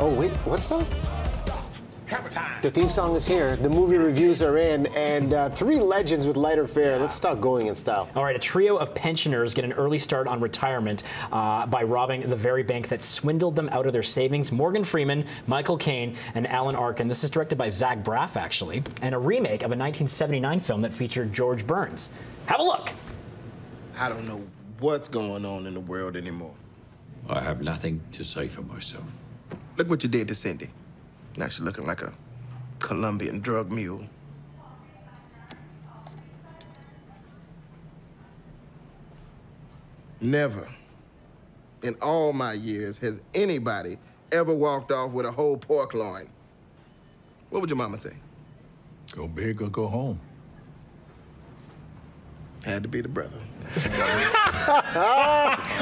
Oh, wait, what's that? The theme song is here, the movie reviews are in, and three legends with lighter fare. Let's start going in style. All right, a trio of pensioners get an early start on retirement by robbing the very bank that swindled them out of their savings. Morgan Freeman, Michael Caine, and Alan Arkin. This is directed by Zach Braff, actually, and a remake of a 1979 film that featured George Burns. Have a look. I don't know what's going on in the world anymore. I have nothing to say for myself. Look what you did to Cindy. Now she's looking like a Colombian drug mule. Never in all my years has anybody ever walked off with a whole pork loin. What would your mama say? Go big or go home. Had to be the brother.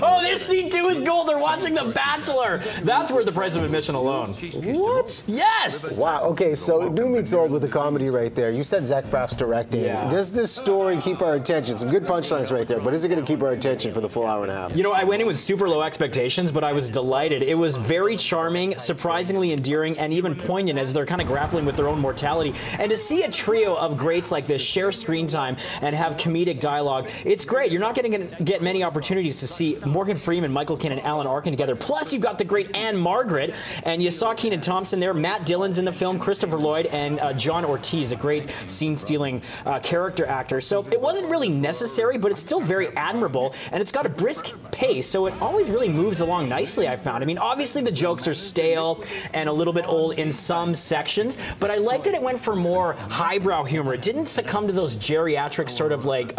Oh, this scene too is gold. They're watching The Bachelor. That's worth the price of admission alone. What? Yes! Wow, okay, so new meets old with the comedy right there. You said Zach Braff's directing. Yeah. Does this story keep our attention? Some good punchlines right there, but is it going to keep our attention for the full hour and a half? You know, I went in with super low expectations, but I was delighted. It was very charming, surprisingly endearing, and even poignant as they're kind of grappling with their own mortality. And to see a trio of greats like this share screen time and have comedic dialogue, it's great. You're not going to get many opportunities to see Morgan Freeman, Michael Caine, and Alan Arkin together. Plus, you've got the great Anne Margaret, and you saw Kenan Thompson there. Matt Dillon's in the film, Christopher Lloyd, and John Ortiz, a great scene-stealing character actor. So it wasn't really necessary, but it's still very admirable, and it's got a brisk pace, so it always really moves along nicely, I found. I mean, obviously the jokes are stale and a little bit old in some sections, but I like that it went for more highbrow humor. It didn't succumb to those geriatric sort of like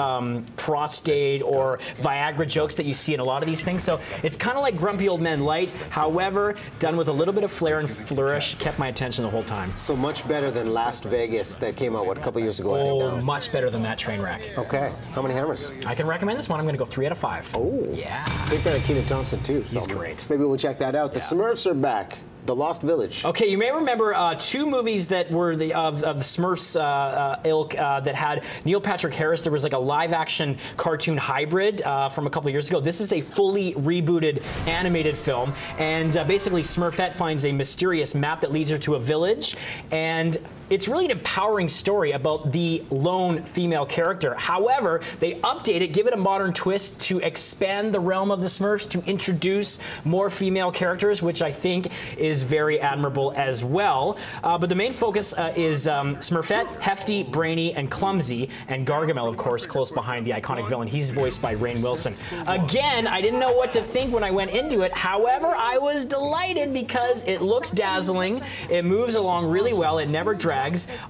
prostate or Viagra jokes that you see in a lot of these things. So it's kind of like Grumpy Old Men Light, however, done with a little bit of flair and flourish, kept my attention the whole time. So much better than Las Vegas that came out, what, a couple years ago, I think now. Much better than that train wreck. Okay, how many hammers? I can recommend this one. I'm going to go 3 out of 5. Oh. Yeah. Big fan of Kenan Thompson, too. He's great. Maybe we'll check that out. The Smurfs are back. The Lost Village. Okay, you may remember two movies that were of the Smurfs ilk that had Neil Patrick Harris. There was like a live-action cartoon hybrid from a couple of years ago. This is a fully rebooted animated film, and basically Smurfette finds a mysterious map that leads her to a village, and it's really an empowering story about the lone female character. However, they update it, give it a modern twist to expand the realm of the Smurfs, to introduce more female characters, which I think is very admirable as well. But the main focus is Smurfette, hefty, brainy, and clumsy, and Gargamel, of course, close behind the iconic villain. He's voiced by Rainn Wilson. Again, I didn't know what to think when I went into it. However, I was delighted because it looks dazzling, it moves along really well, it never drags.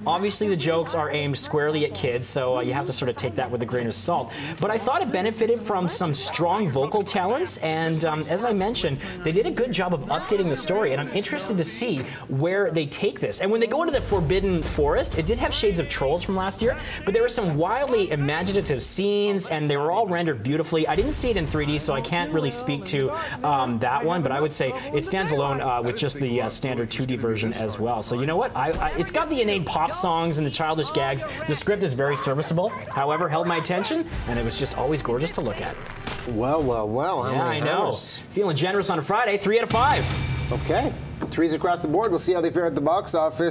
Obviously, the jokes are aimed squarely at kids, so you have to sort of take that with a grain of salt. But I thought it benefited from some strong vocal talents, and as I mentioned, they did a good job of updating the story, and I'm interested to see where they take this. And when they go into the Forbidden Forest, it did have shades of Trolls from last year, but there were some wildly imaginative scenes, and they were all rendered beautifully. I didn't see it in 3D, so I can't really speak to that one, but I would say it stands alone with just the standard 2D version as well. So you know what? It's got the inane pop songs and the childish gags. The script is very serviceable, however, held my attention, and it was just always gorgeous to look at. Well, well, well. Yeah, I know. Feeling generous on a Friday, 3 out of 5. Okay. 3s across the board. We'll see how they fare at the box office.